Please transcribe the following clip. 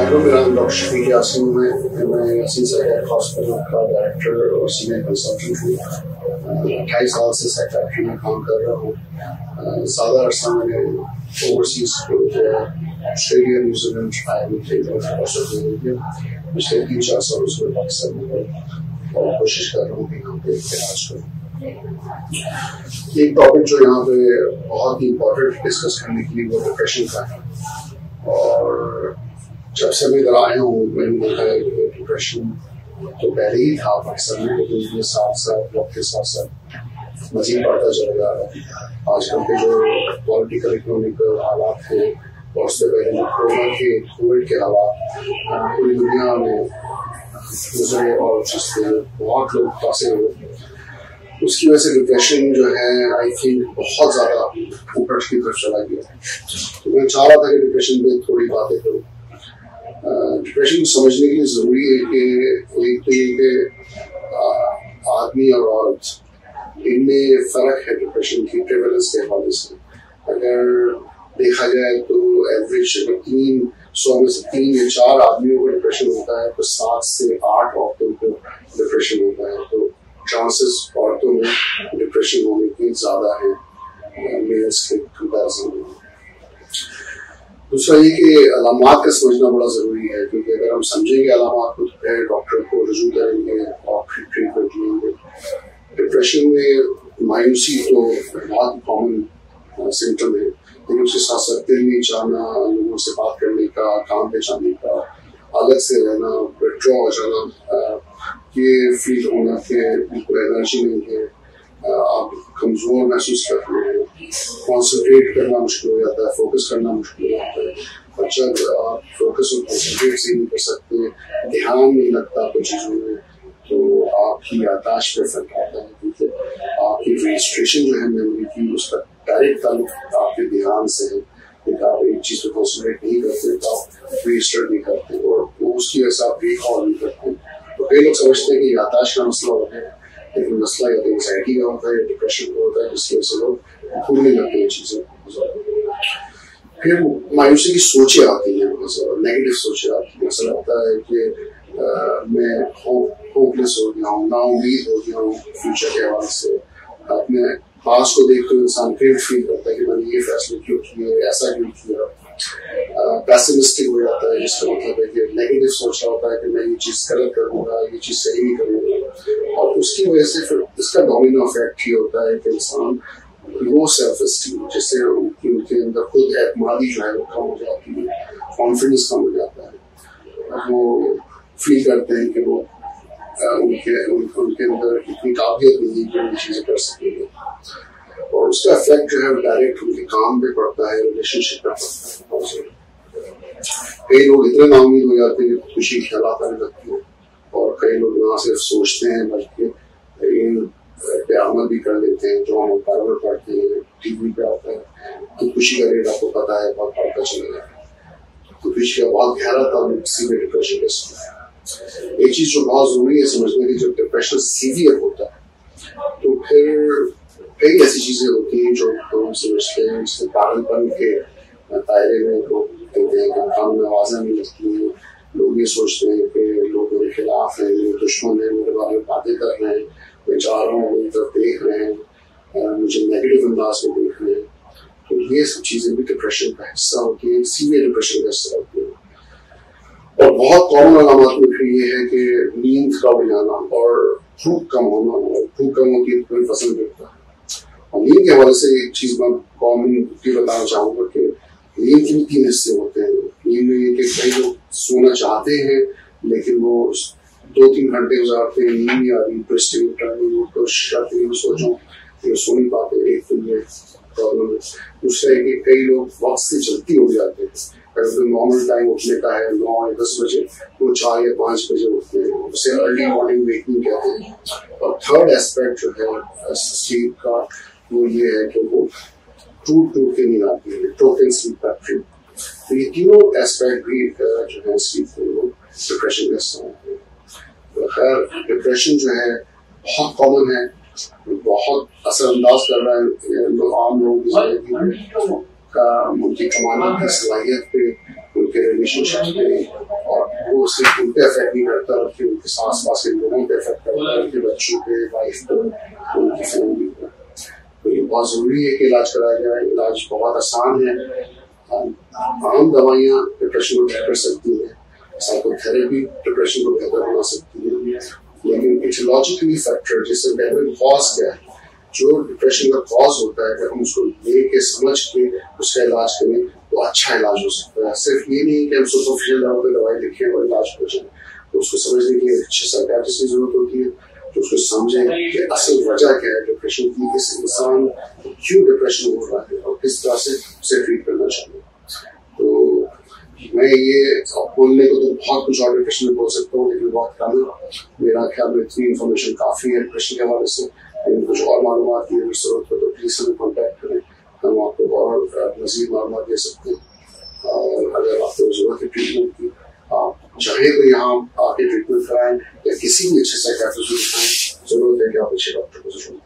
میرا نام ڈاکٹر شفیق یاسین ہے. میں یاسین سائیکیاٹرک ہاسپٹل کا ڈائریکٹر اور سینئر کنسلٹنٹ ہوں. 28 سال سے سائیکیاٹری میں کام کر رہا ہوں. زیادہ عرصہ میں نے اوورسیز آسٹریلیا، نیوزی لینڈ، پچھلے 3-4 سالوں سے پاکستان میں اور کوشش کر رہا ہوں کہ یہاں پہ علاج کروں. ایک ٹاپک جو یہاں پہ بہت ہی امپورٹنٹ ڈسکس کرنے کے لیے وہ ڈپریشن کا ہے. اور جب سے میں ادھر آیا ہوں میں نے دیکھا ہے کہ ڈپریشن تو پہلے ہی تھا پاکستان میں، لیکن یہ ساتھ ساتھ وقت کے ساتھ ساتھ مزید بڑھتا چلا جا رہا ہے. آج کل کے جو پولیٹیکل اکنامکل حالات ہیں اور اس سے پہلے کووڈ کے حالات پوری دنیا میں گزرے اور جس سے بہت لوگ متاثر ہوئے، اس کی وجہ سے ڈپریشن جو ہے آئی تھنک بہت زیادہ اوپر کی طرف چلا گیا. تو میں چاہ رہا تھا کہ ڈپریشن پہ تھوڑی باتیں کروں. ڈپریشن کو سمجھنے کے لیے ضروری ہے کہ ایک تو یہ کہ آدمی اور عورت ان میں فرق ہے ڈپریشن کی پریویلنس کے حوالے سے. اگر دیکھا جائے تو ایوریج 100 میں سے 3 یا 4 آدمیوں کو ڈپریشن ہوتا ہے تو 7 سے 8 عورتوں کو ڈپریشن ہوتا ہے. تو چانسز عورتوں میں ڈپریشن ہونے کی زیادہ ہے میلز کے کمپیرزن میں. دوسرا یہ کہ علامات کا سمجھنا بڑا ضروری ہے، کیونکہ اگر ہم سمجھیں گے علامات کو تو پھر ڈاکٹر کو رجوع کریں گے اور پھر ٹریٹمنٹ لیں گے. ڈپریشن میں مایوسی تو بہت کامن سمٹم ہے، لیکن اس کے ساتھ ساتھ دل نہیں چاہنا، لوگوں سے بات کرنے کا، کام پہ جانے کا، الگ سے رہنا، وڈرا ہو جانا، یہ فیل ہونا کہ بالکل انرجی نہیں ہے، آپ کمزور محسوس کرتے ہیں، کانسنٹریٹ کرنا مشکل ہو جاتا ہے، فوکس کرنا مشکل ہو جاتا ہے. اور جب آپ فوکس اور کانسنٹریٹ سے نہیں کر سکتے، دھیان نہیں لگتا کچھ چیزوں میں، تو آپ کی یادداشت پہ فرق آتا ہے، کیونکہ آپ کی رجسٹریشن جو ہے میموری کی اس کا ڈائریکٹ تعلق آپ کے دھیان سے ہے. آپ ایک چیز پہ کانسنٹریٹ نہیں کرتے تو آپ رجسٹر نہیں کرتے اور اس کی وجہ سے آپ ریکال نہیں کرتے. تو کئی لوگ سمجھتے ہیں کہ یادداشت کا مسئلہ ہوتا ہے، لیکن مسئلہ یا تو انزائٹی کا ہوتا ہے یا ڈپریشن کا ہوتا ہے، جس کی وجہ سے لوگ بھولنے لگتے ہیں چیزیں. پھر مایوسی کی سوچیں آتی ہیں، نیگیٹو سوچیں آتی ہیں. ایسا لگتا ہے کہ میں ہوپلیس ہو گیا ہوں، نا امید ہو گیا ہوں فیوچر کے حوالے سے. اپنے پاس کو دیکھ کر انسان گلٹ فیل کرتا ہے کہ میں نے یہ فیصلے کیوں کیے، ایسا کیوں کیا. پیسمسٹک ہو جاتا ہے، جس کا مطلب ہے کہ نیگیٹو سوچ رہا ہوتا ہے کہ میں یہ چیز غلط کروں گا، یہ چیز صحیح نہیں کروں گا. اور اس کی وجہ سے پھر اس کا ڈومینو افیکٹ یہ ہوتا ہے کہ انسان لو سیلف اسٹیم، جس سے ان کے اندر خود اعتمادی جو ہے وہ کم ہو جاتی ہے، کانفیڈنس کم ہو جاتا ہے. وہ فیل کرتے ہیں کہ وہ ان کے اندر اتنی قابلیت نہیں ہے کہ وہ چیزیں کر سکیں گے. اور اس کا افیکٹ جو ہے ڈائریکٹ ان کے کام پہ پڑتا ہے، ریلیشن شپ پہ پڑتا ہے. کئی لوگ اتنے نا امید ہو جاتے ہیں کہ خوشی خیالات آنے لگتی ہیں، اور کئی لوگ نہ صرف سوچتے ہیں بلکہ ان پہ عمل بھی کر لیتے ہیں. جو ہم برابر پڑھتے ہیں ٹی وی پہ آتا ہے تو خوشی کا ریٹ آپ کو پتا ہے بہت بڑھتا چلا جاتا ہے. تو خوشی کا بہت گہرا تعلق سیویئر ڈپریشن کے ساتھ. ایک چیز جو بہت ضروری ہے سمجھنے کی، جب ڈپریشن سیویئر ہوتا ہے تو پھر کئی ایسی چیزیں ہوتی ہیں جو ہم سمجھتے ہیں جس میں پاگل پن کے دائرے میں لوگ کہتے ہیں کہ کام میں آوازیں نہیں لگتی ہیں. لوگ یہ سوچتے ہیں کہ لوگ میرے خلاف ہیں، میرے دشمن ہیں، میرے بارے میں باتیں کر رہے ہیں، میں چاہ رہا ہوں میری طرف دیکھ رہے ہیں، مجھے نیگیٹو انداز میں دیکھ رہے ہیں. تو یہ سب چیزیں بھی ڈپریشن کا حصہ ہوتی ہیں، سیویئر ڈپریشن کا حصہ ہوتی ہیں. اور بہت کامن علامات میں پھر یہ ہے کہ نیند کا اڑ جانا اور بھوک کم ہونا. بھوک کم ہوتی ہے تو کوئی فصل گرتا ہے. اور نیند کے حوالے سے ایک چیز میں کامن یہ بتانا چاہوں گا کہ نیند کے 3 حصے ہوتے ہیں. نیند میں یہ کہ کئی لوگ سونا چاہتے ہیں لیکن وہ 2-3 گھنٹے گزارتے ہیں، نیند نہیں آ رہی، انٹرسٹنگ کوشش کرتے ہیں سو جاؤں، یہ سو نہیں پاتے. ایک تو یہ پرابلم ہے. دوسرا ہے کہ کئی لوگ وقت سے جلدی اٹھ جاتے ہیں. اگر نارمل ٹائم اٹھنے کا ہے 9 یا 10 بجے، وہ 4 یا 5 بجے اٹھتے ہیں، اسے ارلی مارننگ ویکنگ کہتے ہیں. اور تھرڈ اسپیکٹ جو ہے سلیپ کا وہ یہ ہے کہ وہ ٹوٹ کے نہیں آتی ہے، ٹوٹل سلیپ پیٹرن. تو یہ تینوں اسپیکٹ بھی جو ہے سلیپ کو ڈپریشن کا حصہ ہوتے ہیں. خیر ڈپریشن جو ہے بہت کامن ہے، بہت اثر انداز کر رہا ہے عام لوگوں کی زندگی کا، ان کی کمانے کی صلاحیت پہ، ان کے ریلیشن شپ پہ، کو صرف ان پہ افیکٹ نہیں کرتا بلکہ ان کے آس پاس کے لوگوں پہ افیکٹ کرتا ہے, ان کے بچوں پہ, وائف پہ, ان کی فیملی پہ. تو یہ بہت ضروری ہے کہ علاج کرایا جائے. علاج بہت آسان ہے, عام دوائیاں ڈپریشن کو ٹھیک کر سکتی ہیں, سائیکو تھراپی ڈپریشن کو بہتر بنا سکتی ہے, لیکن ایٹیولوجیکلی فیکٹر جیسے بہتر کاز کیا ہے, جو ڈپریشن کا کاز ہوتا ہے اگر ہم اس کو لے کے سمجھ کے اس کا علاج کریں تو اچھا علاج ہو سکتا ہے. صرف یہ نہیں کہ ہم سپرفیشل لیول پہ دوائی لکھیں اور علاج ہو جائے, تو اس کو سمجھنے کے لیے اچھے سائیکیٹرسٹ کی ضرورت ہوتی ہے تو اس کو سمجھیں کہ اصل وجہ کیا ہے ڈپریشن کی, کس انسان کیوں ڈپریشن ہو رہا ہے اور کس طرح سے اسے ٹریٹ کرنا چاہیے. تو میں یہ بولنے کو تو بہت کچھ اور ڈپریشن میں بول سکتا ہوں لیکن بہت کم ہے. میرا خیال میں اتنی انفارمیشن کافی ہے ڈپریشن کے حوالے سے. کچھ اور معلومات کی اگر ضرورت ہو تو پلیز ہمیں کانٹیکٹ کریں, ہم آپ کو اور مزید معلومات دے سکتے ہیں. اور اگر آپ کو ضرورت ہے ٹریٹمنٹ کی, آپ چاہیں تو یہاں آ کے ٹریٹمنٹ کرائیں یا کسی بھی اچھے سائیکیٹرسٹ کو دکھائیں. ضرورت ہے کہ آپ اچھے ڈاکٹر کو ضرور